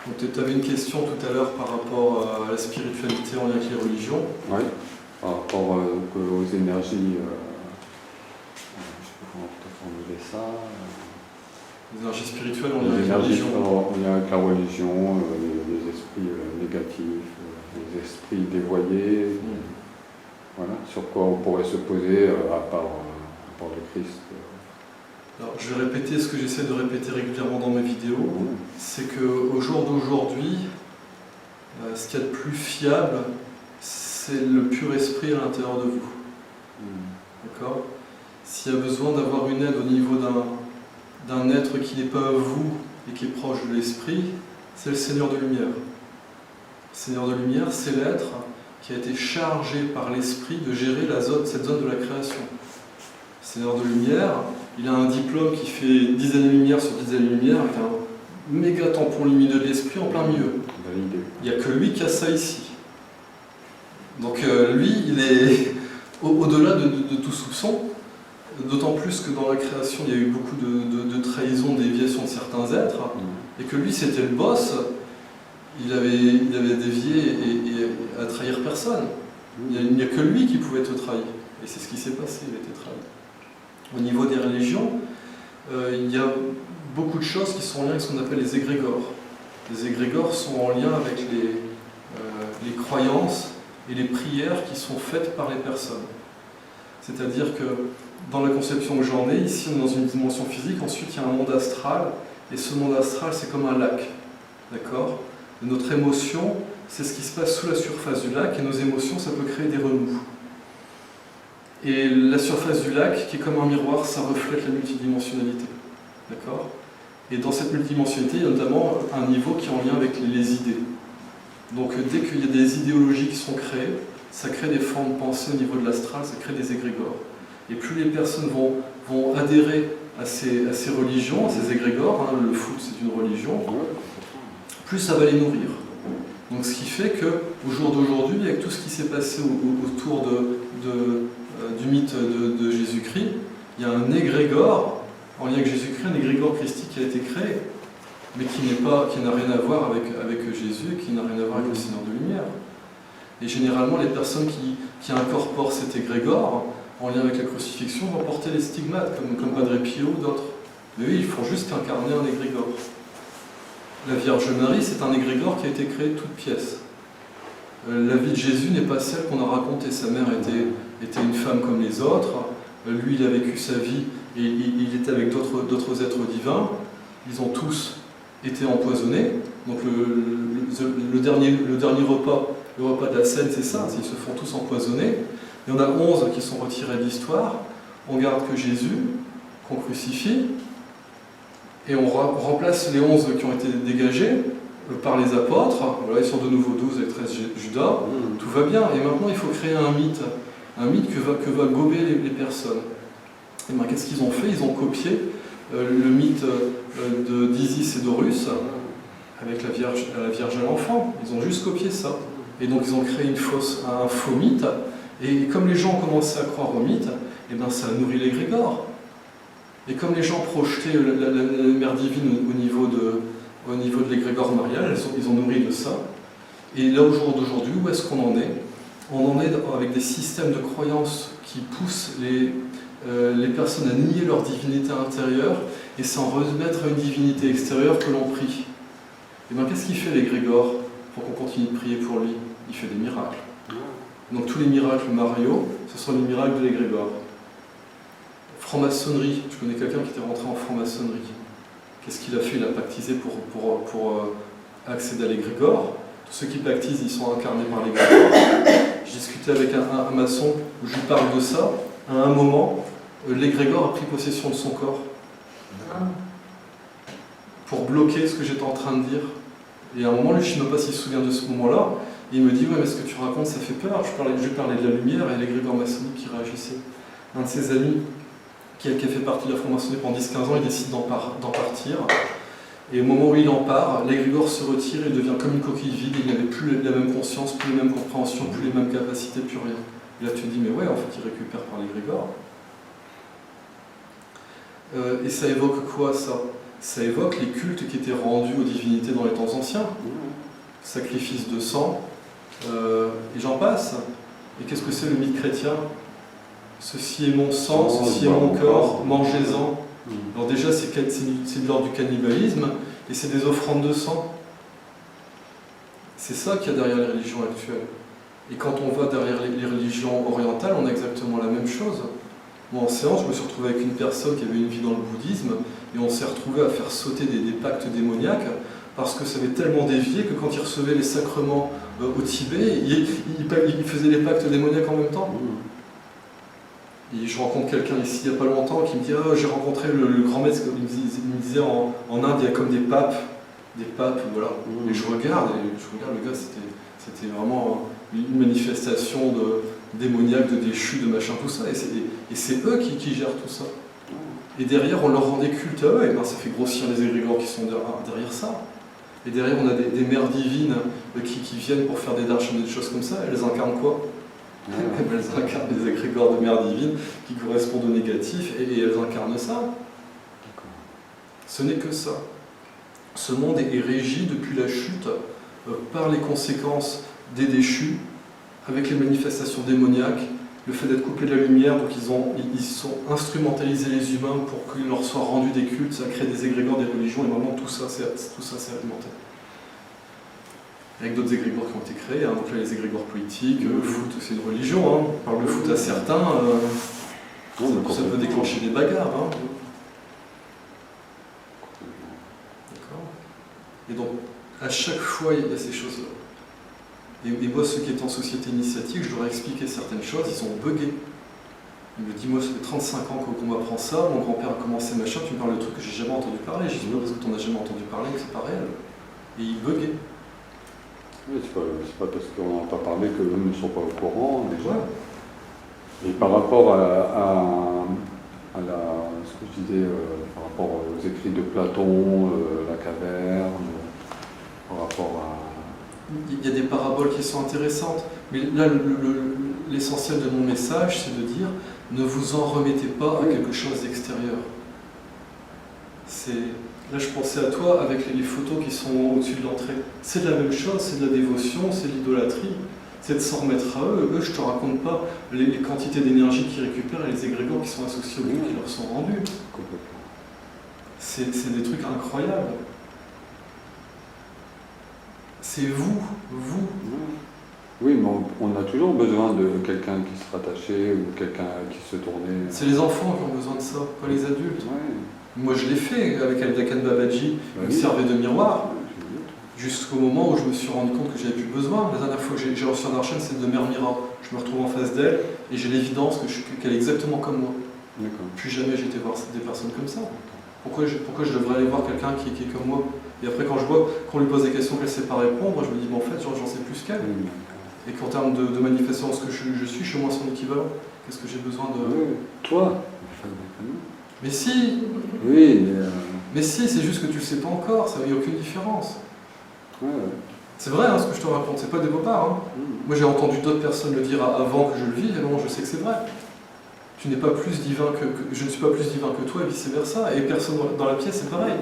Donc tu avais une question tout à l'heure par rapport à la spiritualité en lien avec les religions. Oui, par rapport aux énergies, je sais pas comment formuler ça. Les énergies spirituelles en lien avec la énergies religion. en lien avec la religion, les esprits négatifs, les esprits dévoyés. Voilà, sur quoi on pourrait se poser à part le Christ. Alors, je vais répéter ce que j'essaie de répéter régulièrement dans mes vidéos, c'est qu'au jour d'aujourd'hui, ce qu'il y a de plus fiable, c'est le pur esprit à l'intérieur de vous. D'accord ? S'il y a besoin d'avoir une aide au niveau d'un être qui n'est pas vous et qui est proche de l'esprit, c'est le Seigneur de Lumière. Le Seigneur de Lumière, c'est l'être qui a été chargé par l'esprit de gérer cette zone de la création. Le Seigneur de Lumière, il a un diplôme qui fait 10 années-lumière sur 10 années-lumière avec un méga tampon lumineux de l'esprit en plein milieu. Il n'y a que lui qui a ça ici. Donc lui, il est au-delà de tout soupçon, d'autant plus que dans la création, il y a eu beaucoup de trahison, déviation de certains êtres, et que lui, c'était le boss, il avait dévié et à trahir personne. Il n'y a que lui qui pouvait être trahi. Et c'est ce qui s'est passé, il a été trahi. Au niveau des religions, il y a beaucoup de choses qui sont en lien avec ce qu'on appelle les égrégores. Les égrégores sont en lien avec les croyances et les prières qui sont faites par les personnes. C'est-à-dire que dans la conception que j'en ai, ici on est dans une dimension physique, ensuite il y a un monde astral, et ce monde astral c'est comme un lac. D'accord ? Notre émotion, c'est ce qui se passe sous la surface du lac, et nos émotions, ça peut créer des remous. Et la surface du lac, qui est comme un miroir, ça reflète la multidimensionnalité. D'accord ? Et dans cette multidimensionnalité, il y a notamment un niveau qui est en lien avec les idées. Donc dès qu'il y a des idéologies qui sont créées, ça crée des formes de pensée au niveau de l'astral, ça crée des égrégores. Et plus les personnes vont adhérer à ces religions, à ces égrégores, le foot c'est une religion, plus ça va les nourrir. Donc ce qui fait qu'au jour d'aujourd'hui, avec tout ce qui s'est passé autour du mythe de Jésus-Christ, il y a un égrégore, en lien avec Jésus-Christ, un égrégore christique qui a été créé, mais qui n'a rien à voir avec Jésus, qui n'a rien à voir avec le Seigneur de Lumière. Et généralement, les personnes qui incorporent cet égrégore, en lien avec la crucifixion, vont porter les stigmates, comme Padre Pio ou d'autres. Mais oui, il faut juste incarner un égrégore. La Vierge Marie, c'est un égrégore qui a été créé de toutes pièces. La vie de Jésus n'est pas celle qu'on a racontée. Sa mère était une femme comme les autres. Lui, il a vécu sa vie et il était avec d'autres êtres divins. Ils ont tous été empoisonnés. Donc le dernier repas, le repas de la scène, c'est ça. Ils se font tous empoisonner. Il y en a 11 qui sont retirés de l'histoire. On garde que Jésus, qu'on crucifie. Et on remplace les 11 qui ont été dégagés par les apôtres. Voilà, ils sont de nouveau 12 avec 13 Judas. Tout va bien. Et maintenant, il faut créer un mythe que va gober les personnes. Et bien, qu'est-ce qu'ils ont fait? Ils ont copié le mythe d'Isis et d'Horus avec la Vierge et l'enfant. Ils ont juste copié ça. Et donc, ils ont créé un faux mythe. Et comme les gens ont commencé à croire au mythe, et bien, ça a nourri l'égrégore. Et comme les gens projetaient la mère divine au niveau de l'égrégore marial, ils ont nourri de ça. Et là, au jour d'aujourd'hui, où est-ce qu'on en est? On en est avec des systèmes de croyances qui poussent les personnes à nier leur divinité intérieure et s'en remettre à une divinité extérieure que l'on prie. Et bien, qu'est-ce qu'il fait l'égrégore pour qu'on continue de prier pour lui? Il fait des miracles. Donc tous les miracles Mario, ce sont les miracles de l'égrégore. Franc-maçonnerie, je connais quelqu'un qui était rentré en franc-maçonnerie. Qu'est-ce qu'il a fait? Il a pactisé pour accéder à l'égrégore. Tous ceux qui pactisent, ils sont incarnés par l'égrégore. J'ai discuté avec un maçon où je lui parle de ça. À un moment, l'égrégore a pris possession de son corps pour bloquer ce que j'étais en train de dire. Et à un moment, lui, je ne sais même pas s'il se souvient de ce moment-là. Et il me dit, ouais, mais ce que tu racontes, ça fait peur. Je parlais de la lumière et l'égrégore maçonnique qui réagissait. Un de ses amis, qui a fait partie de la franc-maçonnerie pendant 10-15 ans, il décide d'en partir. Et au moment où il en part, l'égrégore se retire, il devient comme une coquille vide, il n'avait plus la même conscience, plus les mêmes compréhensions, plus les mêmes capacités, plus rien. Et là tu te dis, mais ouais, en fait il récupère par l'égrégore. Et ça évoque quoi ça? ça évoque les cultes qui étaient rendus aux divinités dans les temps anciens. Sacrifice de sang, et j'en passe. Et qu'est-ce que c'est le mythe chrétien? Ceci est mon sang, ceci est mon corps, mangez-en. Alors déjà, c'est de l'ordre du cannibalisme, et c'est des offrandes de sang. C'est ça qu'il y a derrière les religions actuelles. Et quand on va derrière les religions orientales, on a exactement la même chose. Moi, en séance, je me suis retrouvé avec une personne qui avait une vie dans le bouddhisme, et on s'est retrouvé à faire sauter des pactes démoniaques, parce que ça avait tellement dévié que quand il recevait les sacrements au Tibet, il faisait les pactes démoniaques en même temps. Et je rencontre quelqu'un ici il n'y a pas longtemps qui me dit « Ah, j'ai rencontré le grand maître », il me disait en Inde, il y a comme des papes, voilà. Et je regarde le gars, c'était vraiment une manifestation démoniaque, de déchus, de machin, tout ça. Et c'est eux qui gèrent tout ça. Et derrière, on leur rend des cultes à eux, et ben ça fait grossir les égrégores qui sont derrière ça. Et derrière, on a des mères divines qui viennent pour faire des darshans et des choses comme ça. Elles incarnent quoi? Elles incarnent des égrégores de mères divines qui correspondent au négatif, et elles incarnent ça. Ce n'est que ça. Ce monde est régi depuis la chute par les conséquences des déchus, avec les manifestations démoniaques, le fait d'être coupé de la lumière, donc ils ont instrumentalisé les humains pour qu'il leur soit rendu des cultes, ça crée des égrégores, des religions, et maintenant tout ça s'est alimenté. Avec d'autres égrégores qui ont été créés, donc là les égrégores politiques, le foot c'est une religion, on parle de foot à certains, ça peut déclencher des bagarres. D'accord. Et donc, à chaque fois il y a ces choses-là. Et moi, ceux qui étaient en société initiatique, je leur ai expliqué certaines choses, ils sont buggés. Il me dit, moi, ça fait 35 ans qu'on m'apprend ça, mon grand-père a commencé machin, tu me parles de trucs que j'ai jamais entendu parler. J'ai dit, parce que tu n'en as jamais entendu parler, que c'est pas réel. Et ils buggaient. Oui, c'est pas parce qu'on n'en a pas parlé qu'eux ne sont pas au courant, déjà. Ouais. Et par rapport à ce que je disais, par rapport aux écrits de Platon, la caverne, par rapport à... Il y a des paraboles qui sont intéressantes, mais là, l'essentiel de mon message, c'est de dire, ne vous en remettez pas à quelque chose d'extérieur. Là, je pensais à toi avec les photos qui sont au-dessus de l'entrée. C'est de la même chose, c'est de la dévotion, c'est de l'idolâtrie. C'est de s'en remettre à eux. Eux, je ne te raconte pas les quantités d'énergie qu'ils récupèrent et les égrégores qui sont associés aux cultes qui leur sont rendus. C'est des trucs incroyables. C'est vous. Oui, mais on a toujours besoin de quelqu'un qui se rattachait ou quelqu'un qui se tournait. C'est les enfants qui ont besoin de ça, pas les adultes. Ouais. Moi, je l'ai fait avec Aldakan Babaji, il me servait de miroir, jusqu'au moment où je me suis rendu compte que j'avais plus besoin. La dernière fois que j'ai reçu un archen, c'est de Mère Mira. Je me retrouve en face d'elle et j'ai l'évidence qu'elle est exactement comme moi. Plus jamais j'ai été voir des personnes comme ça. Pourquoi je devrais aller voir quelqu'un qui est comme moi? Et après, quand je vois qu'on lui pose des questions qu'elle ne sait pas répondre, je me dis, en fait, j'en sais plus qu'elle. Et qu'en termes de manifestation, ce que je suis chez moi son équivalent. Qu'est-ce que j'ai besoin de... Toi. Mais si. Oui. Mais si, c'est juste que tu ne le sais pas encore, il n'y a aucune différence. C'est vrai ce que je te raconte, c'est pas des bobards. Moi j'ai entendu d'autres personnes le dire avant que je le vive, et non, je sais que c'est vrai. Tu n'es pas plus divin je ne suis pas plus divin que toi, et vice versa, et personne dans la pièce c'est pareil.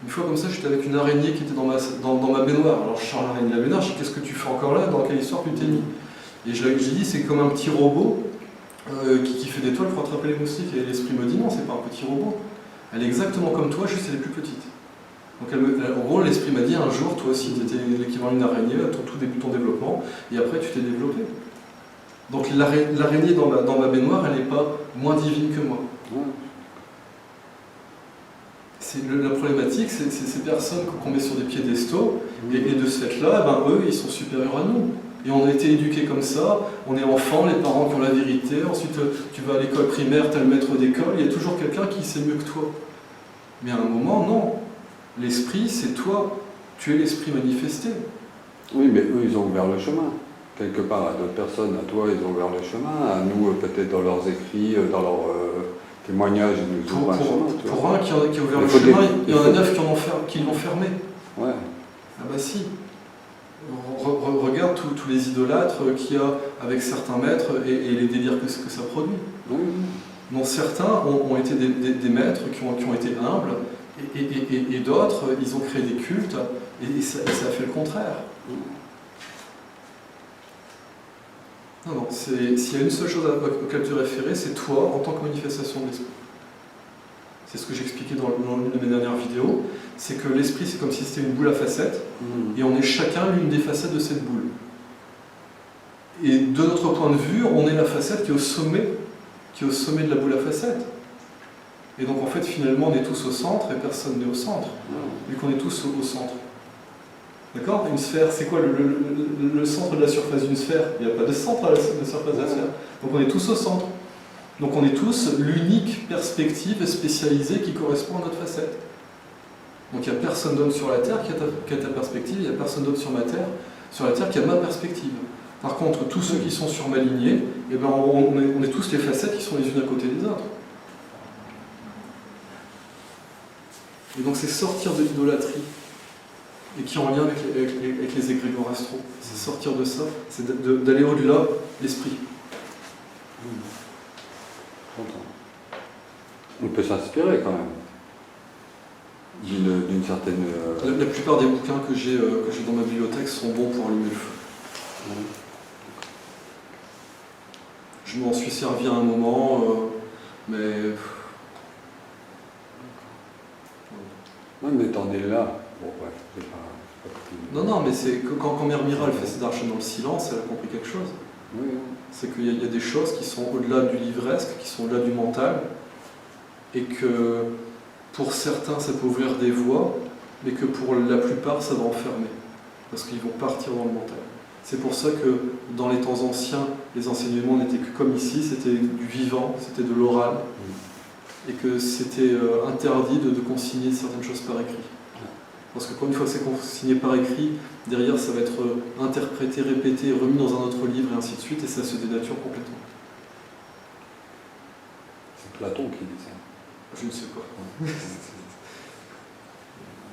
Une fois comme ça, j'étais avec une araignée qui était dans ma baignoire. Alors je sors l'araignée de la baignoire, je dis qu'est-ce que tu fais encore là, dans quelle histoire tu t'es mis? Et j'ai dit c'est comme un petit robot qui fait des toiles pour attraper les moustiques, et l'esprit me dit non, c'est pas un petit robot. Elle est exactement comme toi, juste elle est plus petite. Donc en gros, l'esprit m'a dit un jour, toi aussi, tu étais l'équivalent d'une araignée, tout début de ton développement, et après tu t'es développé. Donc l'araignée dans ma baignoire, elle n'est pas moins divine que moi. La problématique, c'est ces personnes qu'on met sur des piédestaux, et de ce fait-là, eux, ils sont supérieurs à nous. Et on a été éduqués comme ça, on est enfant, les parents qui ont la vérité, ensuite tu vas à l'école primaire, tu as le maître d'école, il y a toujours quelqu'un qui sait mieux que toi. Mais à un moment, non. L'esprit, c'est toi, tu es l'esprit manifesté. Oui, mais eux, ils ont ouvert le chemin. Quelque part, à d'autres personnes, à toi, ils ont ouvert le chemin. À nous, peut-être dans leurs écrits, dans leurs témoignages, ils nous ouvrent un chemin. Pour un qui a ouvert le chemin, il y en a 9 qui l'ont fermé. Ouais. Ah bah si. Regarde tous les idolâtres qu'il y a avec certains maîtres et les délires que ça produit. Oui. dont certains ont été des maîtres qui ont été humbles, et d'autres, ils ont créé des cultes, et ça a fait le contraire. Non, s'il y a une seule chose auquel te référer, c'est toi en tant que manifestation de l'esprit. C'est ce que j'expliquais dans l'une de mes dernières vidéos, c'est que l'esprit, c'est comme si c'était une boule à facettes, et on est chacun l'une des facettes de cette boule. Et de notre point de vue, on est la facette qui est au sommet de la boule à facettes. Et donc en fait, finalement, on est tous au centre et personne n'est au centre, vu qu'on est tous au centre. D'accord? Une sphère, c'est quoi le centre de la surface d'une sphère? Il n'y a pas de centre à la surface de la sphère. Donc on est tous au centre. Donc on est tous l'unique perspective spécialisée qui correspond à notre facette. Donc il n'y a personne d'autre sur la Terre qui a ta perspective, il n'y a personne d'autre sur la Terre qui a ma perspective. Par contre, tous ceux qui sont sur ma lignée, eh ben, on est tous les facettes qui sont les unes à côté des autres. Et donc c'est sortir de l'idolâtrie, et qui est en lien avec les égrégores astraux. C'est sortir de ça, c'est d'aller au-delà de l'esprit. On peut s'inspirer quand même d'une certaine... La plupart des bouquins que j'ai dans ma bibliothèque sont bons pour allumer le feu. Je m'en suis servi à un moment, mais... Non, mais t'en es là. Bon, bref, c'est pas... Non, mais c'est que quand Mère Mira fait ses darshans dans le silence, elle a compris quelque chose. Oui. C'est qu'il y a des choses qui sont au-delà du livresque, qui sont au-delà du mental, et que pour certains ça peut ouvrir des voies, mais que pour la plupart ça va enfermer, parce qu'ils vont partir dans le mental. C'est pour ça que dans les temps anciens, les enseignements n'étaient que comme ici, c'était du vivant, c'était de l'oral, et que c'était interdit de consigner certaines choses par écrit. Parce que une fois que c'est consigné par écrit, derrière ça va être interprété, répété, remis dans un autre livre et ainsi de suite, et ça se dénature complètement. C'est Platon qui dit ça. Je ne sais pas.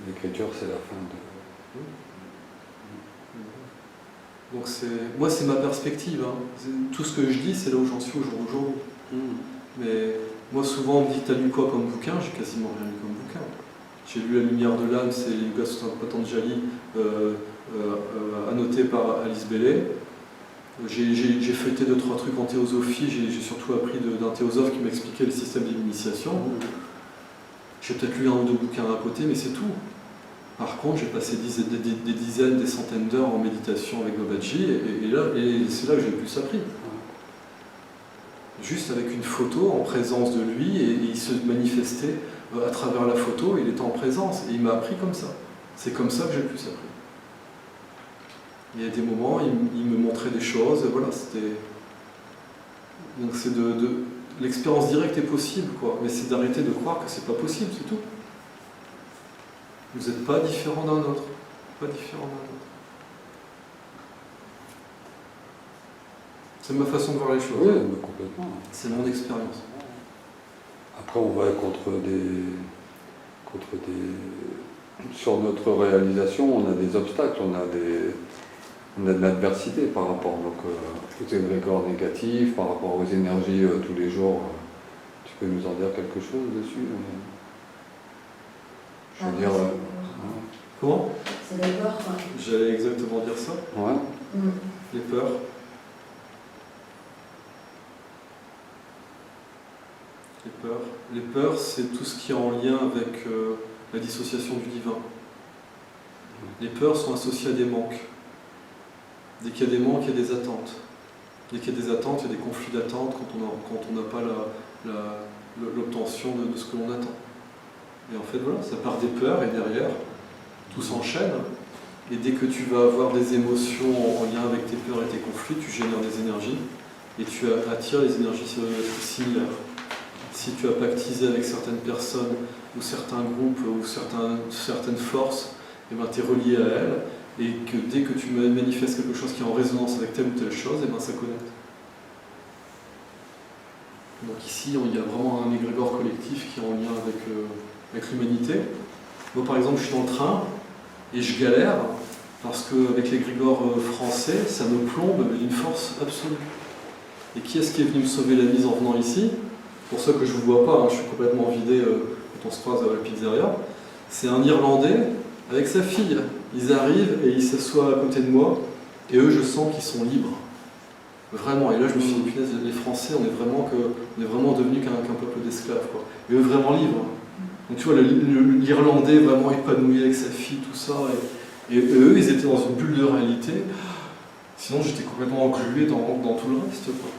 L'écriture, c'est la fin de... Donc moi c'est ma perspective. Tout ce que je dis, c'est là où j'en suis au jour d'aujourd'hui. Mais moi souvent on me dit t'as lu quoi comme bouquin? J'ai quasiment rien lu comme bouquin. J'ai lu La Lumière de l'âme, c'est Yoga Sutra Patanjali, annoté par Alice Bailey. J'ai feuilleté 2-3 trucs en théosophie, j'ai surtout appris d'un théosophe qui m'expliquait le système d'initiation. J'ai peut-être lu 1 ou 2 bouquins à côté, mais c'est tout. Par contre, j'ai passé des dizaines, des centaines d'heures en méditation avec Babaji, et c'est là que j'ai le plus appris. Juste avec une photo en présence de lui, et il se manifestait à travers la photo, il était en présence, et il m'a appris comme ça. C'est comme ça que j'ai le plus appris. Il y a des moments, il me montrait des choses, et voilà, c'était... Donc c'est l'expérience directe est possible, quoi, mais c'est d'arrêter de croire que c'est pas possible, c'est tout. Vous n'êtes pas différent d'un autre. Pas différent d'un autre. C'est ma façon de voir les choses. Oui, mais complètement. C'est mon expérience. Après, on va contre des... Sur notre réalisation, on a des obstacles, on a de l'adversité par rapport aux égrégores négatifs, par rapport aux énergies tous les jours. Tu peux nous en dire quelque chose dessus? Je veux dire... Comment? C'est les peurs, quoi. J'allais exactement dire ça. Ouais. Les peurs. Les peurs, c'est tout ce qui est en lien avec la dissociation du divin. Les peurs sont associées à des manques. Dès qu'il y a des manques, il y a des attentes. Dès qu'il y a des attentes, il y a des conflits d'attente quand on n'a pas l'obtention de ce que l'on attend. Et en fait, voilà, ça part des peurs et derrière, tout s'enchaîne. Et dès que tu vas avoir des émotions en lien avec tes peurs et tes conflits, tu génères des énergies et tu attires les énergies similaires. Si tu as pactisé avec certaines personnes ou certains groupes ou certaines forces, eh ben, tu es relié à elles et que dès que tu manifestes quelque chose qui est en résonance avec telle ou telle chose, eh ben, ça connecte. Donc ici, il y a vraiment un égrégore collectif qui est en lien avec l'humanité. Moi par exemple, je suis dans le train et je galère parce qu'avec l'égrégore français, ça me plombe d'une force absolue. Et qui est-ce qui est venu me sauver la mise en venant ici? pour ça que je vous vois pas, hein, je suis complètement vidé quand on se croise à la pizzeria. C'est un Irlandais avec sa fille. Ils arrivent et ils s'assoient à côté de moi, et eux, je sens qu'ils sont libres. Vraiment. Et là, je me suis dit, punaise, les Français, on est vraiment devenus qu'un peuple d'esclaves, quoi. Et eux, vraiment libres. Donc tu vois, l'Irlandais vraiment épanoui avec sa fille, tout ça. Et eux, ils étaient dans une bulle de réalité. Sinon, j'étais complètement englué dans tout le reste, quoi.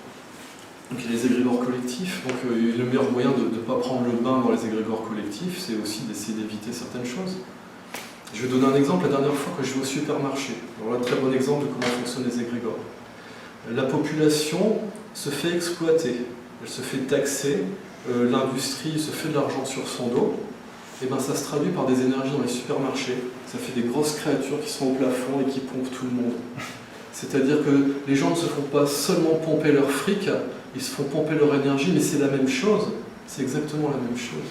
Donc il y a les égrégores collectifs. Donc le meilleur moyen de ne pas prendre le bain dans les égrégores collectifs, c'est aussi d'essayer d'éviter certaines choses. Je vais donner un exemple. La dernière fois que je vais au supermarché, alors là, très bon exemple de comment fonctionnent les égrégores. La population se fait exploiter, elle se fait taxer, l'industrie se fait de l'argent sur son dos. Et ben ça se traduit par des énergies dans les supermarchés. Ça fait des grosses créatures qui sont au plafond et qui pompent tout le monde. C'est-à-dire que les gens ne se font pas seulement pomper leur fric, ils se font pomper leur énergie, mais c'est la même chose. C'est exactement la même chose.